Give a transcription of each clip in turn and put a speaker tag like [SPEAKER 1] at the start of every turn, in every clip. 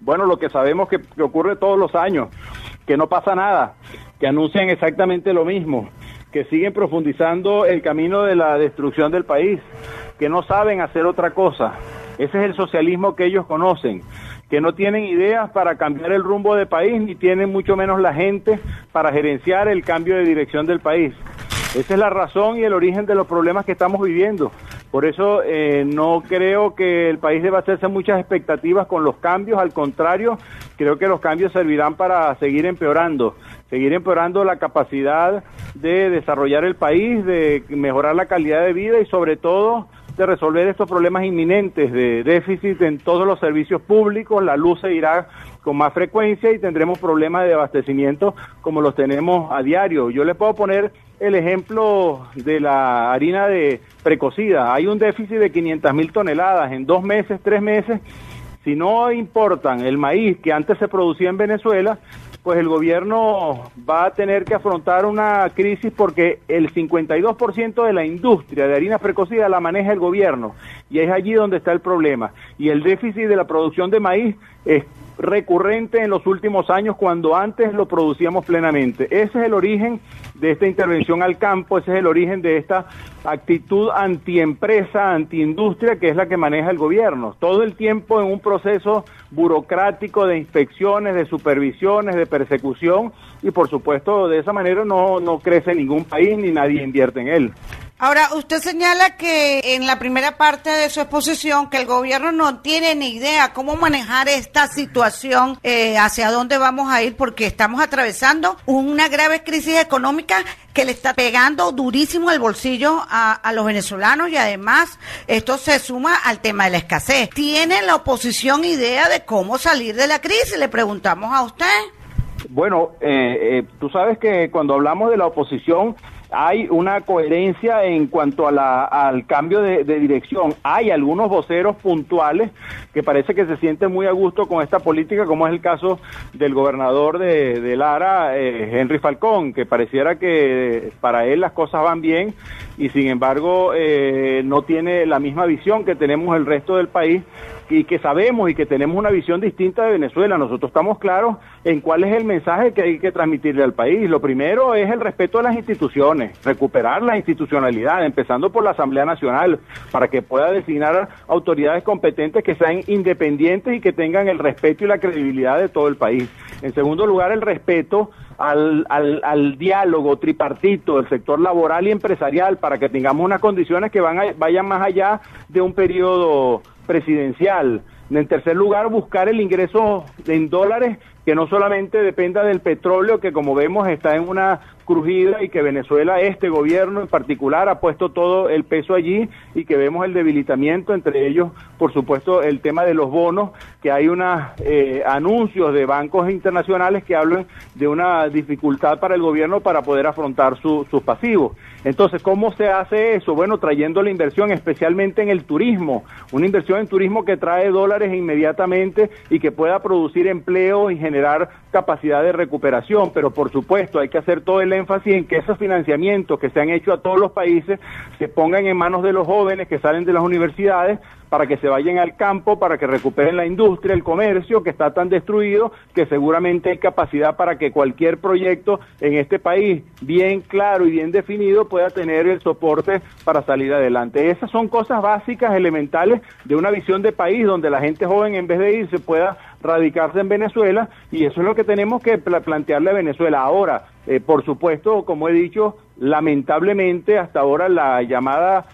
[SPEAKER 1] Bueno, lo que sabemos que ocurre todos los años, que no pasa nada, que anuncian exactamente lo mismo, que siguen profundizando el camino de la destrucción del país, que no saben hacer otra cosa. Ese es el socialismo que ellos conocen, que no tienen ideas para cambiar el rumbo del país, ni tienen mucho menos la gente para gerenciar el cambio de dirección del país. Esa es la razón y el origen de los problemas que estamos viviendo. Por eso no creo que el país deba hacerse muchas expectativas con los cambios, al contrario, creo que los cambios servirán para seguir empeorando la capacidad de desarrollar el país, de mejorar la calidad de vida y sobre todo de resolver estos problemas inminentes de déficit en todos los servicios públicos. La luz se irá con más frecuencia y tendremos problemas de abastecimiento como los tenemos a diario. Yo le puedo poner el ejemplo de la harina de precocida. Hay un déficit de 500,000 toneladas en 2 meses, 3 meses. Si no importan el maíz que antes se producía en Venezuela, pues el gobierno va a tener que afrontar una crisis porque el 52% de la industria de harinas precocidas la maneja el gobierno y es allí donde está el problema. Y el déficit de la producción de maíz es recurrente en los últimos años cuando antes lo producíamos plenamente. Ese es el origen de esta intervención al campo, ese es el origen de esta actitud antiempresa, antiindustria que es la que maneja el gobierno. Todo el tiempo en un proceso burocrático de inspecciones, de supervisiones, de persecución y por supuesto de esa manera no crece ningún país ni nadie invierte en él.
[SPEAKER 2] Ahora, usted señala que en la primera parte de su exposición que el gobierno no tiene ni idea cómo manejar esta situación, hacia dónde vamos a ir, porque estamos atravesando una grave crisis económica que le está pegando durísimo al bolsillo a los venezolanos y además esto se suma al tema de la escasez. ¿Tiene la oposición idea de cómo salir de la crisis? Le preguntamos a usted.
[SPEAKER 1] Bueno, tú sabes que cuando hablamos de la oposición hay una coherencia en cuanto al cambio de dirección. Hay algunos voceros puntuales que parece que se sienten muy a gusto con esta política, como es el caso del gobernador de Lara, Henry Falcón, que pareciera que para él las cosas van bien y sin embargo no tiene la misma visión que tenemos el resto del país y que sabemos y que tenemos una visión distinta de Venezuela. Nosotros estamos claros en cuál es el mensaje que hay que transmitirle al país. Lo primero es el respeto a las instituciones, recuperar la institucionalidad, empezando por la Asamblea Nacional, para que pueda designar autoridades competentes que sean independientes y que tengan el respeto y la credibilidad de todo el país. En segundo lugar, el respeto al diálogo tripartito del sector laboral y empresarial para que tengamos unas condiciones que vayan más allá de un periodo presidencial. En tercer lugar, buscar el ingreso en dólares que no solamente dependa del petróleo, que como vemos está en una crujida y que Venezuela, este gobierno en particular, ha puesto todo el peso allí y que vemos el debilitamiento, entre ellos, por supuesto, el tema de los bonos, que hay unos anuncios de bancos internacionales que hablan de una dificultad para el gobierno para poder afrontar sus pasivos. Entonces, ¿cómo se hace eso? Bueno, trayendo la inversión, especialmente en el turismo, una inversión en turismo que trae dólares inmediatamente y que pueda producir empleo y generar capacidad de recuperación, pero por supuesto hay que hacer todo el énfasis en que esos financiamientos que se han hecho a todos los países se pongan en manos de los jóvenes que salen de las universidades para que se vayan al campo, para que recuperen la industria, el comercio que está tan destruido que seguramente hay capacidad para que cualquier proyecto en este país bien claro y bien definido pueda tener el soporte para salir adelante. Esas son cosas básicas, elementales de una visión de país donde la gente joven en vez de irse pueda radicarse en Venezuela y eso es lo que tenemos que plantearle a Venezuela. Ahora, por supuesto, como he dicho, lamentablemente hasta ahora la llamada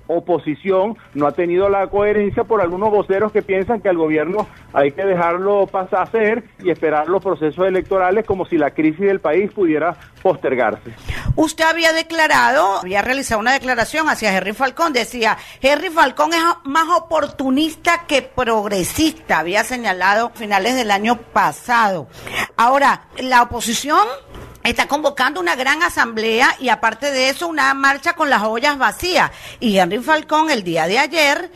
[SPEAKER 1] oposición no ha tenido la coherencia por algunos voceros que piensan que al gobierno hay que dejarlo pasar a hacer y esperar los procesos electorales como si la crisis del país pudiera postergarse.
[SPEAKER 2] Usted había realizado una declaración hacia Henry Falcón, decía, Henry Falcón es más oportunista que progresista, había señalado a finales del año pasado. Ahora, la oposición está convocando una gran asamblea y aparte de eso una marcha con las ollas vacías. Y Henry Falcón el día de ayer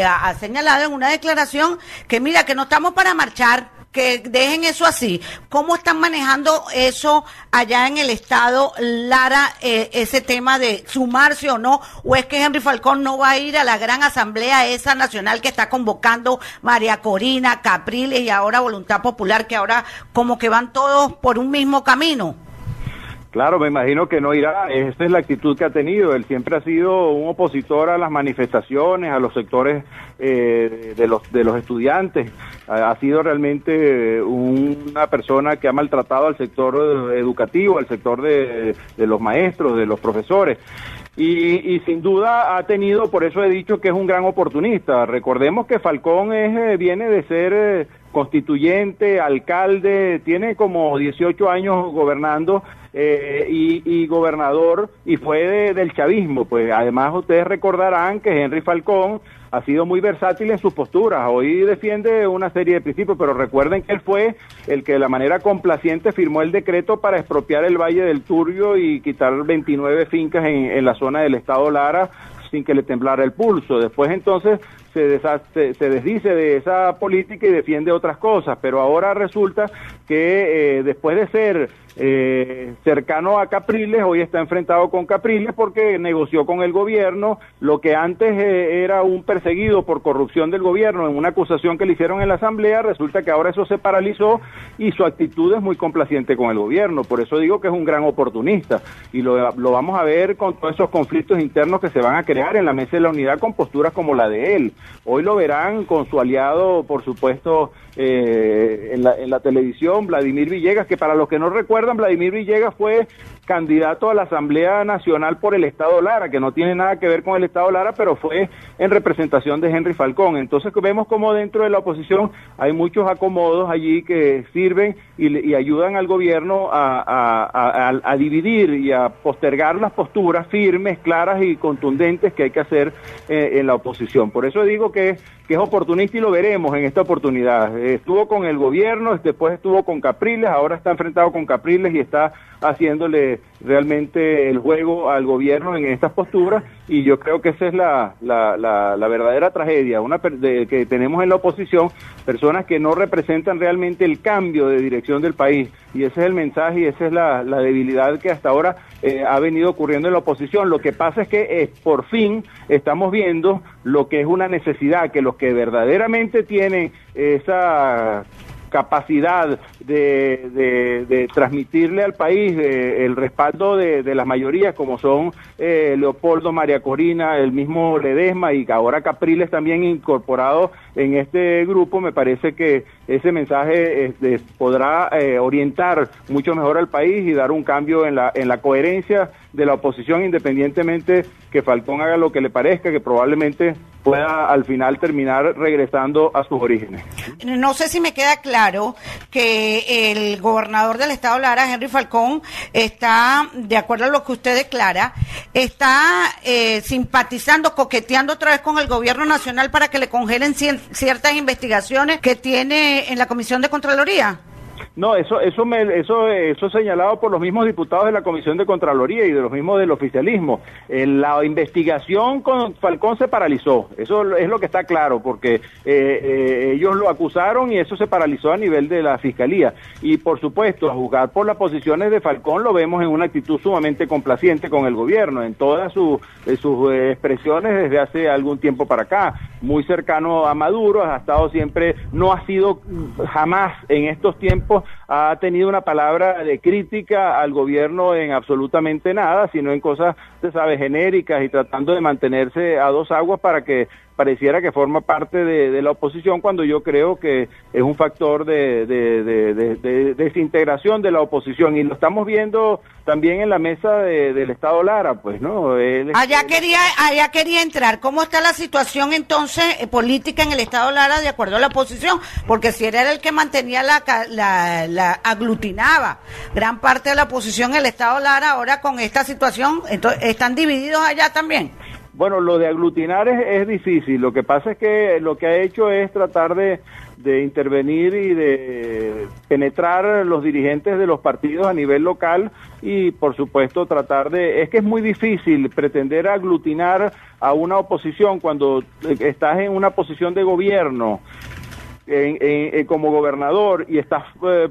[SPEAKER 2] ha señalado en una declaración que mira, que no estamos para marchar, que dejen eso así. ¿Cómo están manejando eso allá en el estado Lara, ese tema de sumarse o no? ¿O es que Henry Falcón no va a ir a la gran asamblea esa nacional que está convocando María Corina, Capriles y ahora Voluntad Popular, que ahora como que van todos por un mismo camino?
[SPEAKER 1] Claro, me imagino que no irá. Esa es la actitud que ha tenido. Él siempre ha sido un opositor a las manifestaciones, a los sectores de los estudiantes. Ha sido realmente una persona que ha maltratado al sector educativo, al sector de los maestros, de los profesores. Y sin duda ha tenido, por eso he dicho que es un gran oportunista. Recordemos que Falcón viene de ser constituyente, alcalde, tiene como 18 años gobernando y gobernador, y fue del chavismo. Pues además ustedes recordarán que Henry Falcón ha sido muy versátil en sus posturas. Hoy defiende una serie de principios, pero recuerden que él fue el que de la manera complaciente firmó el decreto para expropiar el Valle del Turbio y quitar 29 fincas en la zona del estado Lara sin que le temblara el pulso. Después entonces se desdice de esa política y defiende otras cosas, pero ahora resulta que después de ser cercano a Capriles, hoy está enfrentado con Capriles porque negoció con el gobierno lo que antes era un perseguido por corrupción del gobierno en una acusación que le hicieron en la asamblea. Resulta que ahora eso se paralizó y su actitud es muy complaciente con el gobierno. Por eso digo que es un gran oportunista y lo vamos a ver con todos esos conflictos internos que se van a crear en la mesa de la unidad con posturas como la de él. Hoy lo verán con su aliado, por supuesto, en la televisión, Vladimir Villegas, que para los que no recuerdan, Vladimir Villegas fue candidato a la Asamblea Nacional por el Estado Lara, que no tiene nada que ver con el Estado Lara, pero fue en representación de Henry Falcón. Entonces vemos como dentro de la oposición hay muchos acomodos allí que sirven y ayudan al gobierno a dividir y a postergar las posturas firmes, claras y contundentes que hay que hacer en la oposición. Por eso digo que es oportunista y lo veremos en esta oportunidad. Estuvo con el gobierno, después estuvo con Capriles, ahora está enfrentado con Capriles y está haciéndole realmente el juego al gobierno en estas posturas, y yo creo que esa es la verdadera tragedia que tenemos en la oposición, personas que no representan realmente el cambio de dirección del país, y ese es el mensaje y esa es la debilidad que hasta ahora ha venido ocurriendo en la oposición. Lo que pasa es que por fin estamos viendo lo que es una necesidad, que los que verdaderamente tienen esa capacidad de transmitirle al país el respaldo de las mayorías, como son Leopoldo, María Corina, el mismo Ledesma y ahora Capriles también incorporado en este grupo. Me parece que ese mensaje podrá orientar mucho mejor al país y dar un cambio en la coherencia de la oposición, independientemente que Falcón haga lo que le parezca, que probablemente pueda al final terminar regresando a sus orígenes.
[SPEAKER 2] No sé si me queda claro que el gobernador del estado Lara, Henry Falcón, está, de acuerdo a lo que usted declara, está simpatizando, coqueteando otra vez con el gobierno nacional para que le congelen ciertas investigaciones que tiene en la Comisión de Contraloría.
[SPEAKER 1] No, eso señalado por los mismos diputados de la Comisión de Contraloría y de los mismos del oficialismo. La investigación con Falcón se paralizó, eso es lo que está claro, porque ellos lo acusaron y eso se paralizó a nivel de la Fiscalía. Y por supuesto, a juzgar por las posiciones de Falcón, lo vemos en una actitud sumamente complaciente con el gobierno, en todas sus expresiones desde hace algún tiempo para acá. Muy cercano a Maduro, ha estado siempre, no ha sido jamás en estos tiempos, ha tenido una palabra de crítica al gobierno en absolutamente nada, sino en cosas, se sabe, genéricas y tratando de mantenerse a dos aguas para que pareciera que forma parte de la oposición, cuando yo creo que es un factor de desintegración de la oposición, y lo estamos viendo también en la mesa del Estado Lara, pues, ¿no?
[SPEAKER 2] Allá quería entrar. ¿Cómo está la situación entonces política en el Estado Lara de acuerdo a la oposición? Porque si era el que mantenía la aglutinaba gran parte de la oposición en el Estado Lara, ahora con esta situación, entonces, ¿están divididos allá también?
[SPEAKER 1] Bueno, lo de aglutinar es difícil. Lo que pasa es que lo que ha hecho es tratar de intervenir y de penetrar los dirigentes de los partidos a nivel local y, por supuesto, es que es muy difícil pretender aglutinar a una oposición cuando estás en una posición de gobierno. como gobernador y estás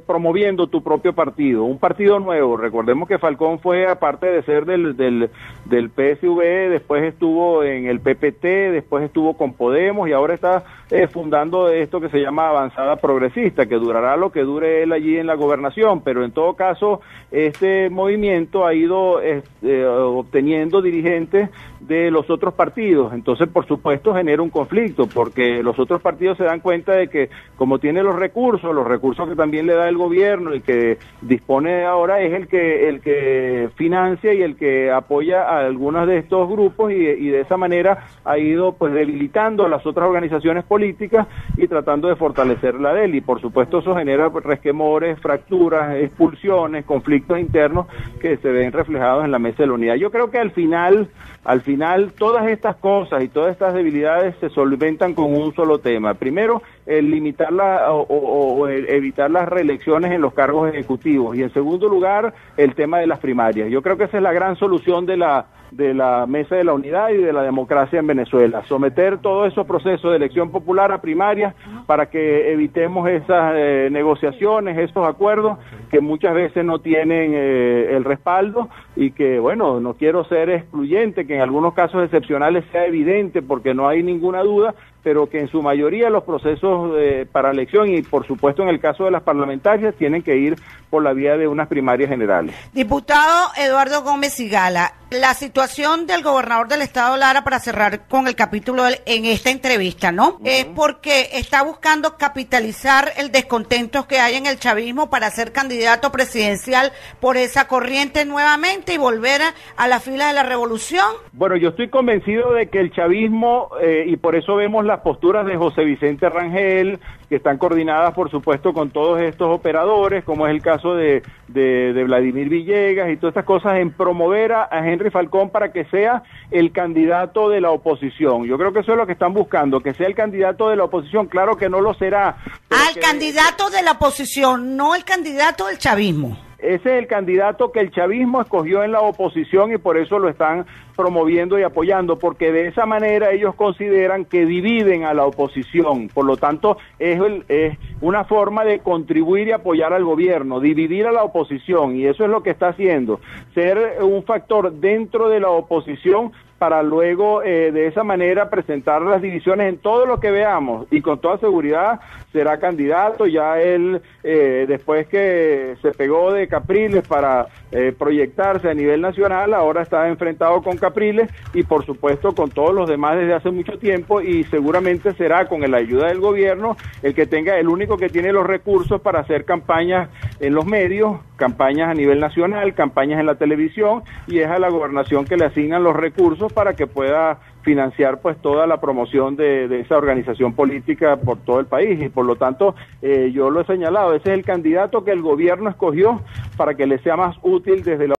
[SPEAKER 1] promoviendo tu propio partido, un partido nuevo. Recordemos que Falcón fue, aparte de ser del PSV, después estuvo en el PPT, después estuvo con Podemos y ahora está fundando esto que se llama Avanzada Progresista, que durará lo que dure él allí en la gobernación, pero en todo caso este movimiento ha ido obteniendo dirigentes de los otros partidos, entonces por supuesto genera un conflicto, porque los otros partidos se dan cuenta de que como tiene los recursos que también le da el gobierno y que dispone ahora, es el que financia y el que apoya a algunos de estos grupos y de esa manera ha ido pues debilitando a las otras organizaciones políticas y tratando de fortalecer la de él, y por supuesto eso genera pues, resquemores, fracturas, expulsiones, conflictos internos que se ven reflejados en la mesa de la unidad. Yo creo que al final todas estas cosas y todas estas debilidades se solventan con un solo tema. Primero, el limitar o evitar las reelecciones en los cargos ejecutivos, y en segundo lugar, el tema de las primarias. Yo creo que esa es la gran solución de la mesa de la unidad y de la democracia en Venezuela, someter todos esos procesos de elección popular a primarias para que evitemos esas negociaciones, esos acuerdos que muchas veces no tienen el respaldo y que, bueno, no quiero ser excluyente, que en algunos casos excepcionales sea evidente porque no hay ninguna duda, pero que en su mayoría los procesos para elección y por supuesto en el caso de las parlamentarias tienen que ir por la vía de unas primarias generales.
[SPEAKER 2] Diputado Eduardo Gómez Sigala, la situación del gobernador del estado Lara, para cerrar con el capítulo en esta entrevista, ¿no? Es porque está buscando capitalizar el descontento que hay en el chavismo para ser candidato presidencial por esa corriente nuevamente y volver a la fila de la revolución.
[SPEAKER 1] Bueno, yo estoy convencido de que el chavismo, y por eso vemos las posturas de José Vicente Rangel, que están coordinadas por supuesto con todos estos operadores, como es el caso de Vladimir Villegas y todas estas cosas, en promover a Henry Falcón para que sea el candidato de la oposición. Yo creo que eso es lo que están buscando, que sea el candidato de la oposición. Claro que no lo será.
[SPEAKER 2] El candidato de la oposición, no el candidato del chavismo.
[SPEAKER 1] Ese es el candidato que el chavismo escogió en la oposición y por eso lo están promoviendo y apoyando, porque de esa manera ellos consideran que dividen a la oposición. Por lo tanto, es una forma de contribuir y apoyar al gobierno, dividir a la oposición, y eso es lo que está haciendo, ser un factor dentro de la oposición para luego de esa manera presentar las divisiones en todo lo que veamos, y con toda seguridad será candidato. Ya él, después que se pegó de Capriles para proyectarse a nivel nacional, ahora está enfrentado con Capriles y por supuesto con todos los demás desde hace mucho tiempo, y seguramente será con la ayuda del gobierno el único que tiene los recursos para hacer campañas en los medios, campañas a nivel nacional, campañas en la televisión, y es a la gobernación que le asignan los recursos para que pueda financiar pues toda la promoción de esa organización política por todo el país, y por lo tanto yo lo he señalado, ese es el candidato que el gobierno escogió para que le sea más útil desde la